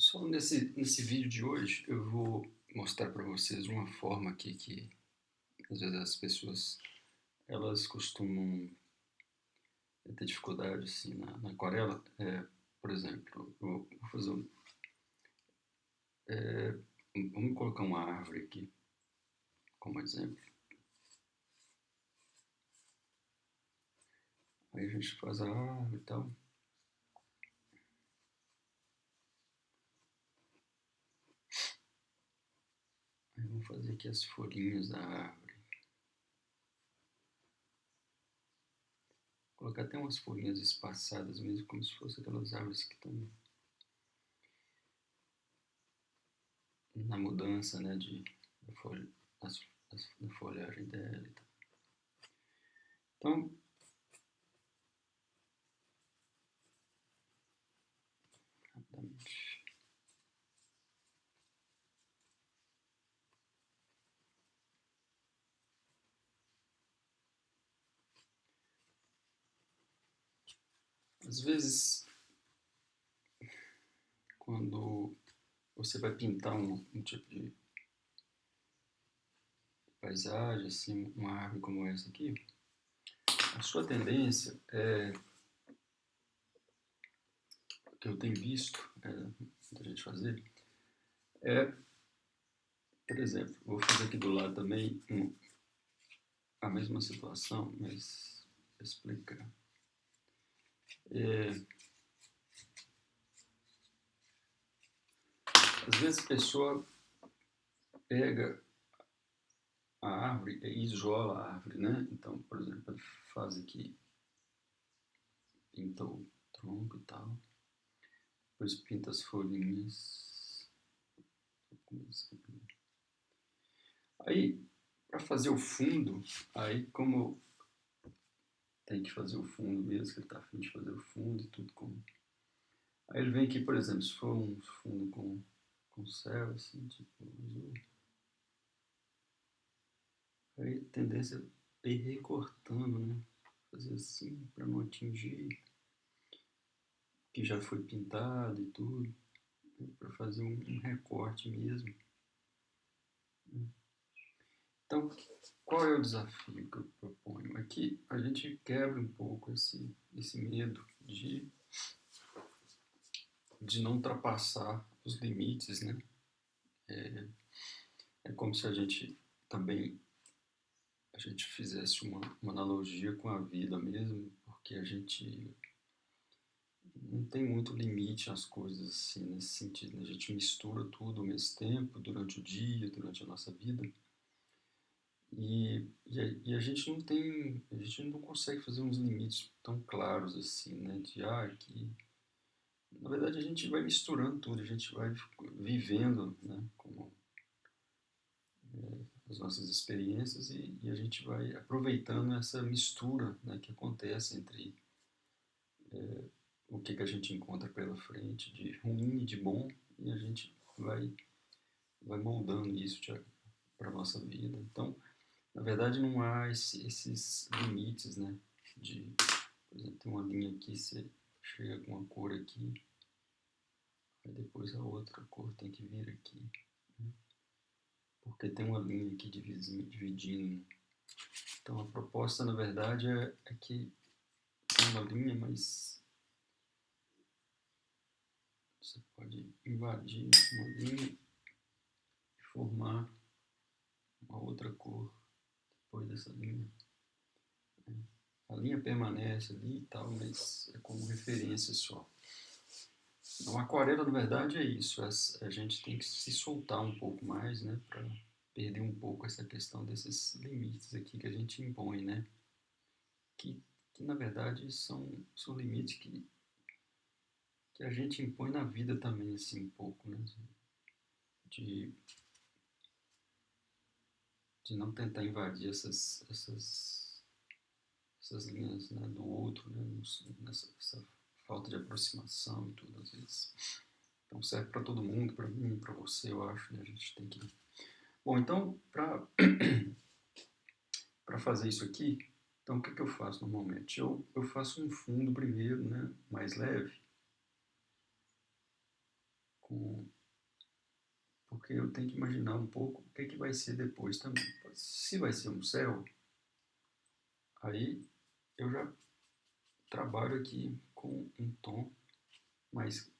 Pessoal, nesse vídeo de hoje eu vou mostrar para vocês uma forma aqui que às vezes as pessoas elas costumam ter dificuldade assim na aquarela. Por exemplo, eu vou fazer vamos colocar uma árvore aqui como exemplo. Aí a gente faz a árvore e tal. Aí vamos fazer aqui as folhinhas da árvore. Colocar até umas folhinhas espaçadas mesmo, como se fossem aquelas árvores que estão na mudança, né, da folha, da folhagem dela e tal. Então, rapidamente. Às vezes, quando você vai pintar um tipo de paisagem, assim, uma árvore como essa aqui, a sua tendência que eu tenho visto muita gente fazer, é, por exemplo, vou fazer aqui do lado também a mesma situação, mas vou explicar. Às vezes a pessoa pega a árvore e isola a árvore, né? Então, por exemplo, ele faz aqui, pinta o tronco e tal, depois pinta as folhinhas. Aí, para fazer o fundo, aí como tem que fazer o fundo mesmo, que ele está a fim de fazer o fundo e tudo como. Aí ele vem aqui, por exemplo, se for um fundo com céu, assim, tipo azul. Aí a tendência é ir recortando, né? Fazer assim, para não atingir que já foi pintado e tudo, né? Para fazer um recorte mesmo. Então, qual é o desafio que eu proponho? Aqui a gente quebra um pouco esse medo de não ultrapassar os limites, né? É como se a gente também a gente fizesse uma analogia com a vida mesmo, porque a gente não tem muito limite às coisas assim, nesse sentido, né? A gente mistura tudo ao mesmo tempo, durante o dia, durante a nossa vida, e a gente não tem, a gente não consegue fazer uns limites tão claros assim, né? Que na verdade a gente vai misturando tudo, a gente vai vivendo, né? Como as nossas experiências e a gente vai aproveitando essa mistura, né, que acontece entre o que a gente encontra pela frente de ruim e de bom, e a gente vai moldando isso para a nossa vida. Então, na verdade, não há esses limites, né? Por exemplo, tem uma linha aqui, você chega com uma cor aqui, aí depois a outra cor tem que vir aqui, né? Porque tem uma linha aqui dividindo. Então, a proposta, na verdade, é que tem uma linha, mas você pode invadir uma linha e formar uma outra cor depois dessa linha. A linha permanece ali e tal, mas é como referência só. Então, a aquarela, na verdade, é isso. A gente tem que se soltar um pouco mais, né? Para perder um pouco essa questão desses limites aqui que a gente impõe, né? Que na verdade, são limites que a gente impõe na vida também, assim, um pouco, né? De, de não tentar invadir essas linhas, né, do outro, né? Essa falta de aproximação e tudo, às vezes. Então serve para todo mundo, para mim, para você, eu acho, né? A gente tem que... Bom, então, para fazer isso aqui, então o que eu faço normalmente? Eu faço um fundo primeiro, né, mais leve, porque eu tenho que imaginar um pouco o que vai ser depois também. Se vai ser um céu, aí eu já trabalho aqui com um tom mais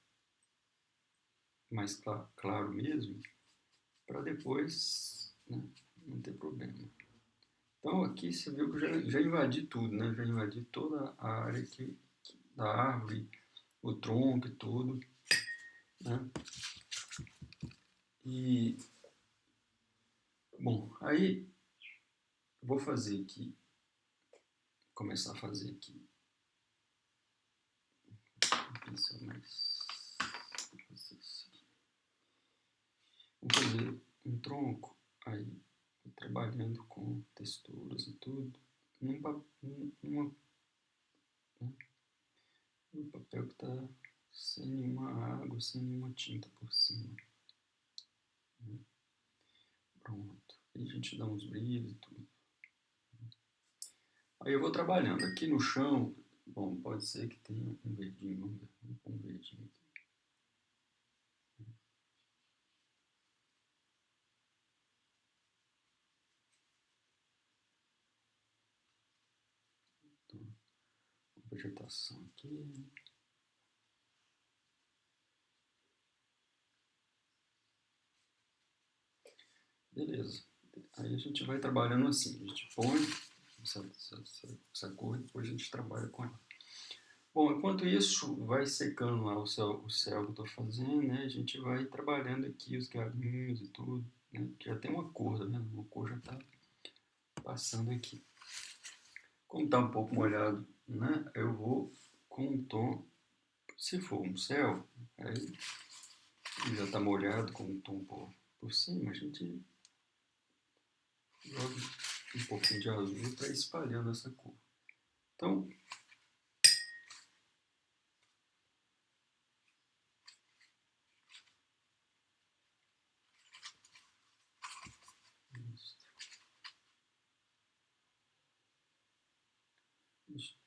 claro mesmo, para depois, né, não ter problema. Então aqui você viu que eu já invadi tudo, né? Já invadi toda a área da árvore, o tronco e tudo, né? E, bom, aí vou fazer aqui, começar a fazer aqui um pincel mais... Vou fazer um tronco, aí trabalhando com texturas e tudo, numa, né, um papel que está sem nenhuma água, sem nenhuma tinta por cima. Pronto. Aí a gente dá uns brilhos e tudo. Aí eu vou trabalhando. Aqui no chão, bom, pode ser que tenha um verdinho, vamos ver, vamos pôr um verdinho aqui. Então, uma vegetação aqui. Beleza. Aí a gente vai trabalhando assim. A gente põe essa cor e depois a gente trabalha com ela. Bom, enquanto isso, vai secando lá o céu que eu estou fazendo, né? A gente vai trabalhando aqui os galinhos e tudo, né? Já tem uma cor, né? Uma cor já está passando aqui. Como está um pouco molhado, né? Eu vou com um tom, se for um céu, aí já está molhado com um tom por cima, a gente joga um pouquinho de azul para ir espalhando essa cor. Então,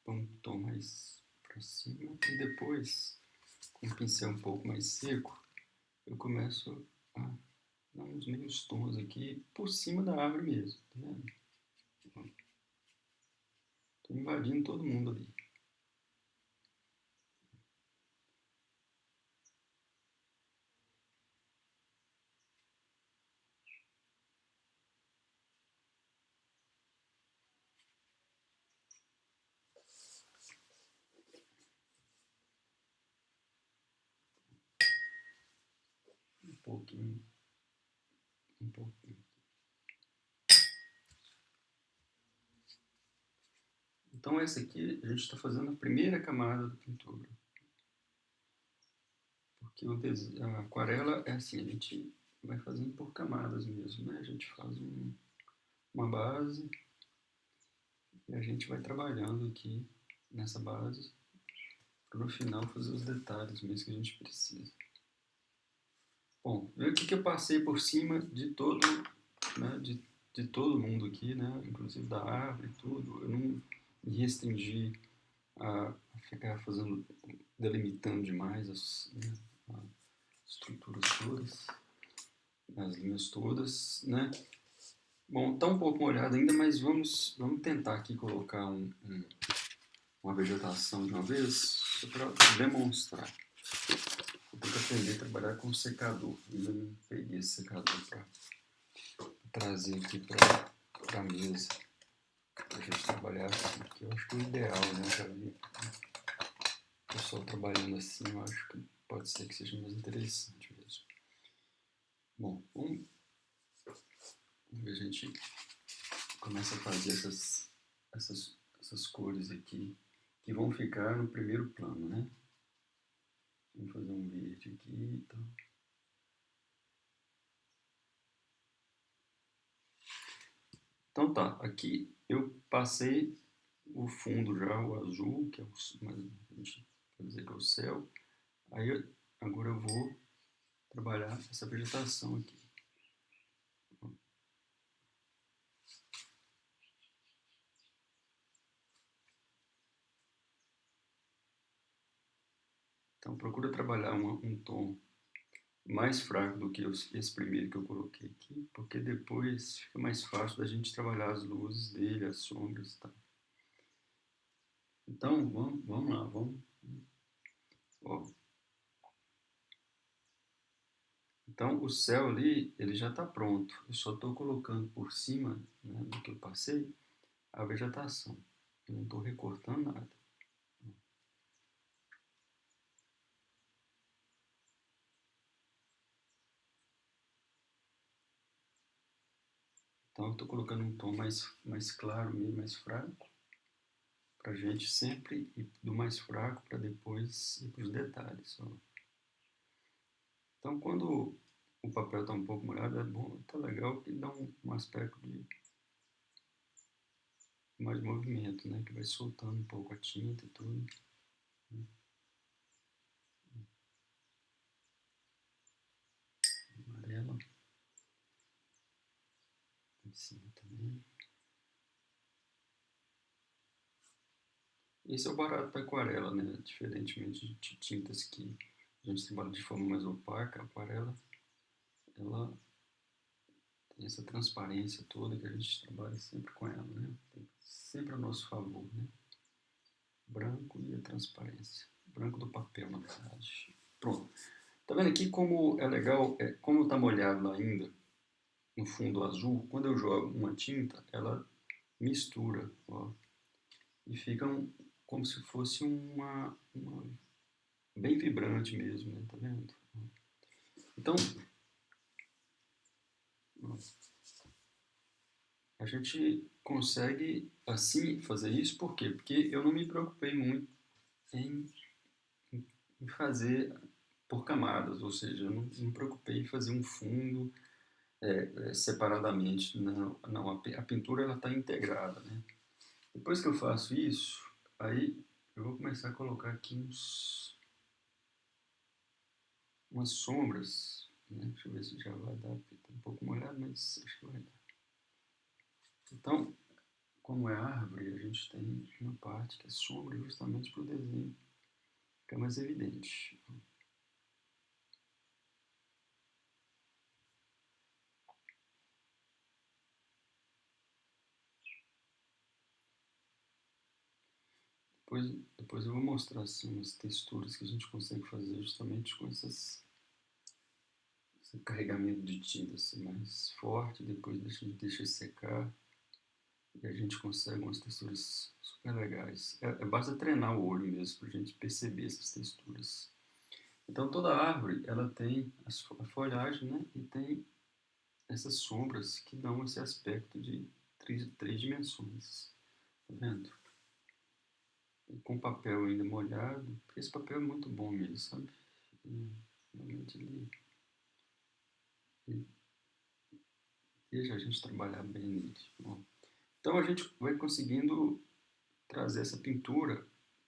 põe um tom mais para cima e depois, com o pincel um pouco mais seco, eu começo a dar uns meios tons aqui por cima da árvore mesmo, tá vendo? Estou invadindo todo mundo ali. Um pouquinho, um pouquinho. Então essa aqui a gente está fazendo a primeira camada da pintura. Porque a aquarela é assim, a gente vai fazendo por camadas mesmo, né? A gente faz uma base e a gente vai trabalhando aqui nessa base para no final fazer os detalhes mesmo que a gente precisa. Bom, veja aqui que eu passei por cima de todo, né, de todo mundo aqui, né? Inclusive da árvore e tudo. Eu não me restringi a ficar fazendo, delimitando demais né, as estruturas todas, as linhas todas, né? Bom, tá um pouco molhado ainda, mas vamos tentar aqui colocar uma vegetação de uma vez, só para demonstrar. Eu tenho que aprender a trabalhar com secador. Ainda não peguei esse secador para trazer aqui para a mesa, para a gente trabalhar assim, que eu acho que é o ideal, né? Já vi o pessoal trabalhando assim, eu acho que pode ser que seja mais interessante mesmo. Bom, vamos ver, a gente começa a fazer essas cores aqui, que vão ficar no primeiro plano, né? Vamos fazer um verde aqui e tal. Então tá, aqui eu passei o fundo já, o azul, que é a gente pode dizer que é o céu. Aí agora eu vou trabalhar essa vegetação aqui. Então procura trabalhar um tom mais fraco do que esse primeiro que eu coloquei aqui, porque depois fica mais fácil da gente trabalhar as luzes dele, as sombras e tal. Então, vamos lá, vamos. Ó. Então, o céu ali, ele já está pronto. Eu só estou colocando por cima, né, do que eu passei, a vegetação. Eu não estou recortando nada. Então, eu estou colocando um tom mais claro, meio mais fraco, para a gente sempre ir do mais fraco para depois ir para os detalhes. Ó. Então, quando o papel está um pouco molhado, é bom, tá legal que dá um aspecto de mais movimento, né? Que vai soltando um pouco a tinta e tudo. Amarela em cima também. Esse é o barato da aquarela, né? Diferentemente de tintas que a gente trabalha de forma mais opaca, a aquarela, ela tem essa transparência toda que a gente trabalha sempre com ela, né? Tem sempre a nosso favor, né? Branco e a transparência. Branco do papel, na verdade. Pronto. Tá vendo aqui como é legal, como tá molhado lá ainda, no fundo azul, quando eu jogo uma tinta, ela mistura, ó, e fica como se fosse uma bem vibrante mesmo, né? Tá vendo? Então, ó, a gente consegue assim fazer isso, por quê? Porque eu não me preocupei muito em, em fazer por camadas, ou seja, eu não me preocupei em fazer um fundo separadamente. Não, não a pintura ela está integrada, né? Depois que eu faço isso, aí eu vou começar a colocar aqui umas sombras, né? Deixa eu ver se já vai dar, porque está um pouco molhado, mas acho que vai dar. Então, como é árvore, a gente tem uma parte que é sombra justamente para o desenho ficar mais evidente. Depois eu vou mostrar assim, umas texturas que a gente consegue fazer justamente com esse carregamento de tinta assim, mais forte, depois deixa secar e a gente consegue umas texturas super legais. Basta treinar o olho mesmo para a gente perceber essas texturas. Então toda árvore ela tem a folhagem, né? E tem essas sombras que dão esse aspecto de três dimensões. Tá vendo? E com papel ainda molhado, porque esse papel é muito bom mesmo, sabe? E, realmente ele deixa a gente trabalhar bem nele. Bom, então a gente vai conseguindo trazer essa pintura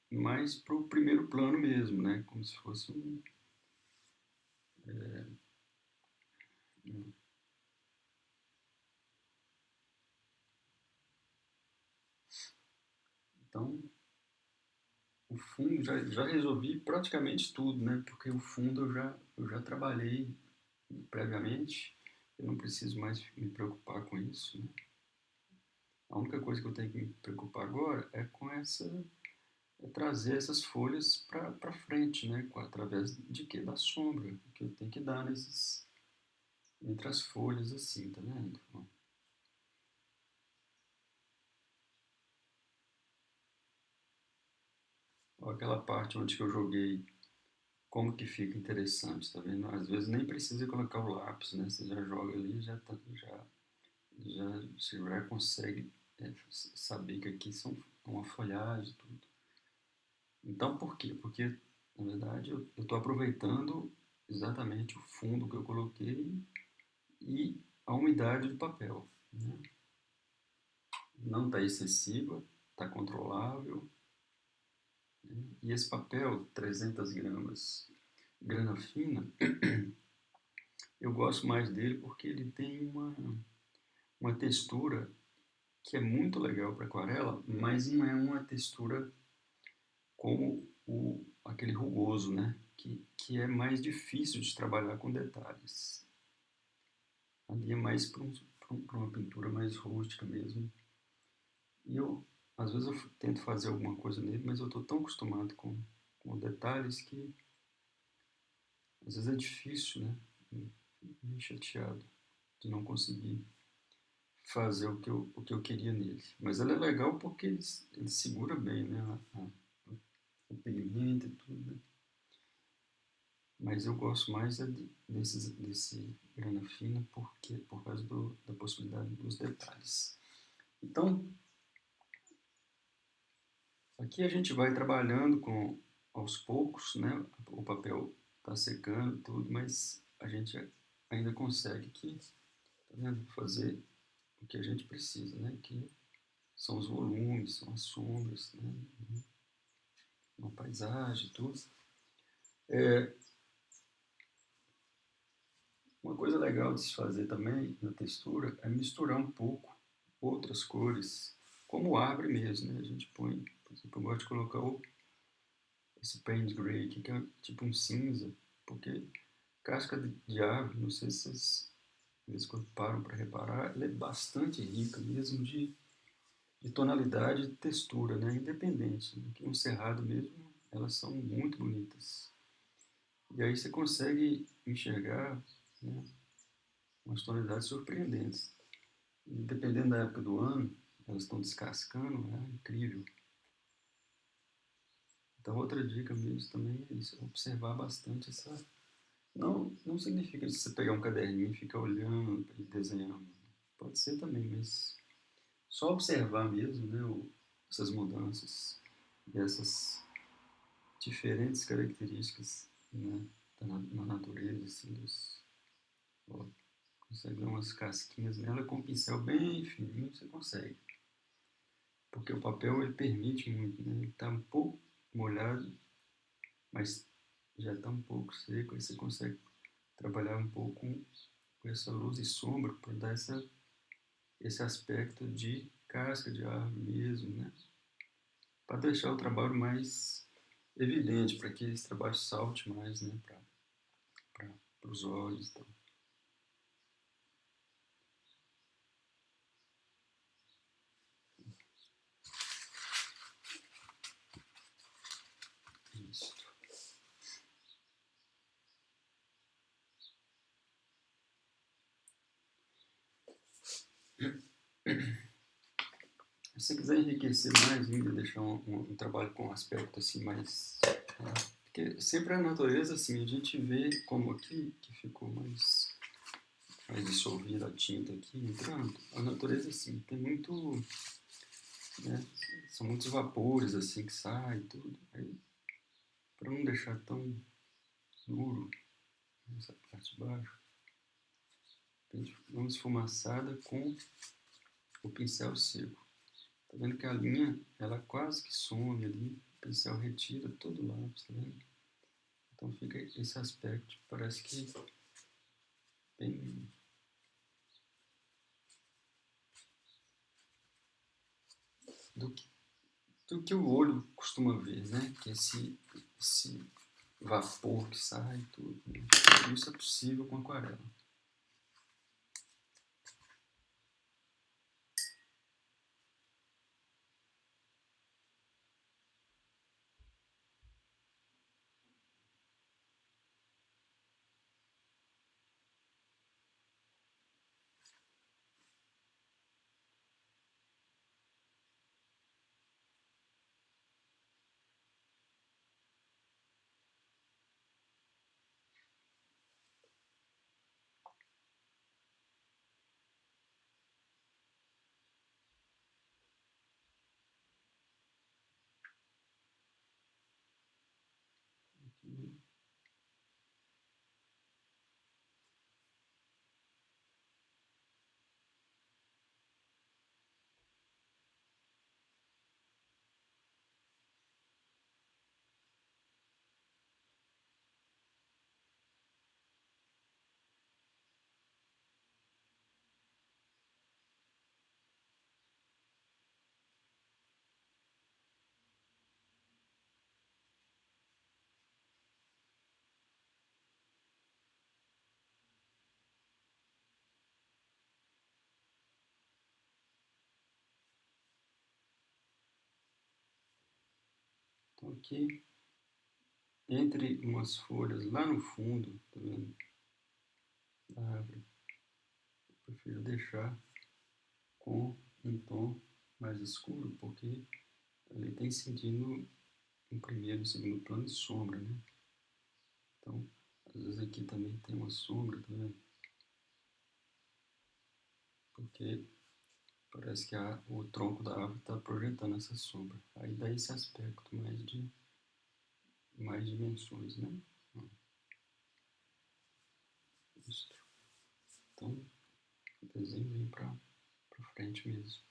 mais para o primeiro plano mesmo, né? Como se fosse um. Então, o fundo já resolvi praticamente tudo, né? Porque o fundo eu já trabalhei previamente, eu não preciso mais me preocupar com isso, né? A única coisa que eu tenho que me preocupar agora é com trazer essas folhas para frente, né? Através de quê? Da sombra que eu tenho que dar entre as folhas assim, tá vendo? Ó, aquela parte onde que eu joguei, como que fica interessante, tá vendo? Às vezes nem precisa colocar o lápis, né? Você já joga ali, você já consegue saber que aqui são uma folhagem, tudo. Então, por quê? Porque, na verdade, eu estou aproveitando exatamente o fundo que eu coloquei e a umidade do papel, né? Não está excessiva, está controlável, né? E esse papel, 300 gramas, grana fina, eu gosto mais dele porque ele tem uma textura que é muito legal para aquarela, mas não é uma textura como aquele rugoso, né? que é mais difícil de trabalhar com detalhes. Ali é mais para uma pintura mais rústica mesmo. E às vezes eu tento fazer alguma coisa nele, mas eu estou tão acostumado com detalhes que às vezes é difícil, né? Me chateado de não conseguir fazer o que eu queria nele. Mas ele é legal porque ele segura bem, né? O pigmento e tudo, né? Mas eu gosto mais desse grana fina por causa da possibilidade dos detalhes. Então, aqui a gente vai trabalhando aos poucos, né? O papel está secando tudo, mas a gente ainda consegue aqui, tá vendo? Fazer o que a gente precisa, né? Que são os volumes, são as sombras, né? Uma paisagem, tudo. Uma coisa legal de se fazer também na textura é misturar um pouco outras cores, como árvore mesmo, né? A gente põe, por exemplo, eu gosto de colocar esse paint gray aqui, que é tipo um cinza, porque casca de árvore, não sei se vocês quando param para reparar, ela é bastante rica mesmo de tonalidade e de textura, né? Independente, né? Que no cerrado mesmo, elas são muito bonitas. E aí você consegue enxergar, né, umas tonalidades surpreendentes. E dependendo da época do ano, elas estão descascando, é incrível. Então outra dica mesmo também é isso, observar bastante essa. Não significa você pegar um caderninho e ficar olhando e desenhando. Pode ser também, mas só observar mesmo, né, essas mudanças e essas diferentes características, né, na natureza, assim, ó, consegue ver umas casquinhas nela com um pincel bem fininho, você consegue. Porque o papel ele permite muito, né? Ele está um pouco molhado, mas já está um pouco seco, aí você consegue trabalhar um pouco com essa luz e sombra para dar esse aspecto de casca de árvore mesmo, né? Para deixar o trabalho mais evidente, para que esse trabalho salte mais, né? Para os olhos. Então. Isso. Se você quiser enriquecer mais ainda, deixar um trabalho com um aspecto assim mais. Porque sempre a natureza, assim, a gente vê como aqui, que ficou mais dissolvida a tinta aqui entrando, a natureza, assim, tem muito. Né, são muitos vapores, assim, que saem e tudo. Aí, para não deixar tão duro essa parte de baixo, a gente dá uma esfumaçada com o pincel seco. Tá vendo que a linha, ela quase que some ali, o pincel retira todo o lápis, tá vendo? Então fica esse aspecto, parece que bem do que, do que o olho costuma ver, né? Que esse vapor que sai, tudo. Né? Isso é possível com aquarela. aqui, entre umas folhas lá no fundo, tá vendo? Da árvore. Eu prefiro deixar com um tom mais escuro, porque ele tem sentido em primeiro e segundo plano de sombra, né? Então, às vezes aqui também tem uma sombra, tá vendo? Porque parece que o tronco da árvore está projetando essa sombra. Aí dá esse aspecto mais dimensões, né? Isso. Então, o desenho vem para frente mesmo.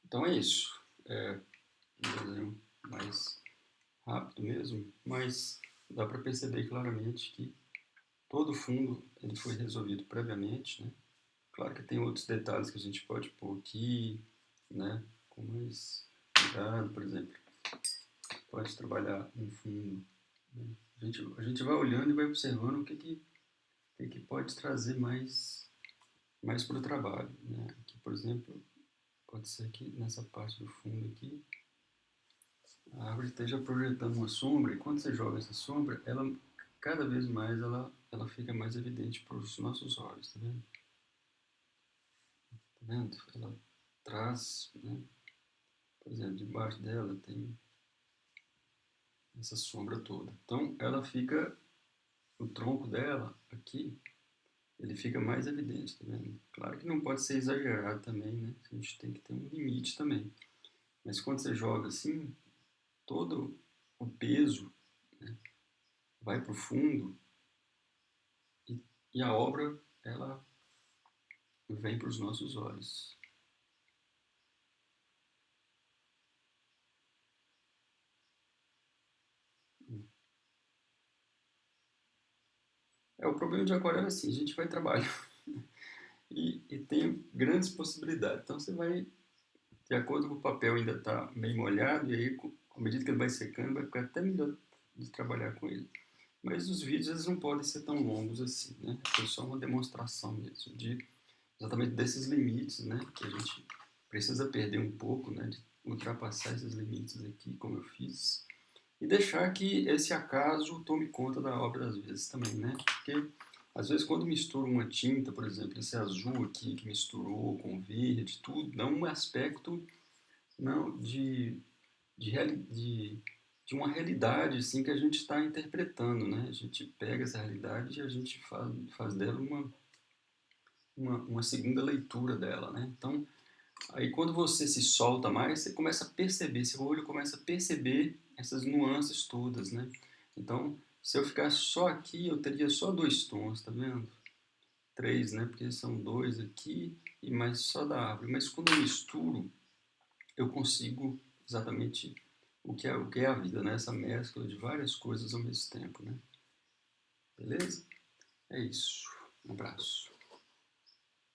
Então é isso. É um desenho mais rápido mesmo, mas dá para perceber claramente que todo o fundo ele foi resolvido previamente, né? Claro que tem outros detalhes que a gente pode pôr aqui, né? Com mais cuidado, por exemplo. Pode trabalhar um fundo. Né? A gente vai olhando e vai observando o que pode trazer mais para o trabalho. Né? Aqui, por exemplo, pode ser que nessa parte do fundo aqui, a árvore esteja projetando uma sombra, e quando você joga essa sombra, ela cada vez mais ela fica mais evidente para os nossos olhos, tá vendo? Tá vendo? Ela traz, né? Por exemplo, debaixo dela tem essa sombra toda. Então, ela fica, o tronco dela aqui, ele fica mais evidente, tá vendo? Claro que não pode ser exagerado também, né? A gente tem que ter um limite também. Mas quando você joga assim, todo o peso, né, vai para o fundo e, e a obra, ela vem para os nossos olhos. O problema de aquarela é assim, a gente vai trabalhar e tem grandes possibilidades. Então você vai, de acordo com o papel ainda está meio molhado, e aí, à medida que ele vai secando, vai ficar até melhor de trabalhar com ele. Mas os vídeos eles não podem ser tão longos assim, né? É só uma demonstração mesmo de exatamente desses limites, né? Que a gente precisa perder um pouco, né? De ultrapassar esses limites aqui, como eu fiz, e deixar que esse acaso tome conta da obra às vezes também, né? Porque às vezes quando mistura uma tinta, por exemplo, esse azul aqui que misturou com verde, tudo, dá um aspecto não de, de, de uma realidade assim que a gente está interpretando, né? A gente pega essa realidade e a gente faz dela uma segunda leitura dela, né? Então, aí quando você se solta mais, você começa a perceber, seu olho começa a perceber essas nuances todas, né? Então, se eu ficar só aqui, eu teria só dois tons, tá vendo? Três, né? Porque são dois aqui e mais só da árvore. Mas quando eu misturo, eu consigo exatamente o que é a vida, né? Essa mescla de várias coisas ao mesmo tempo, né? Beleza? É isso. Um abraço.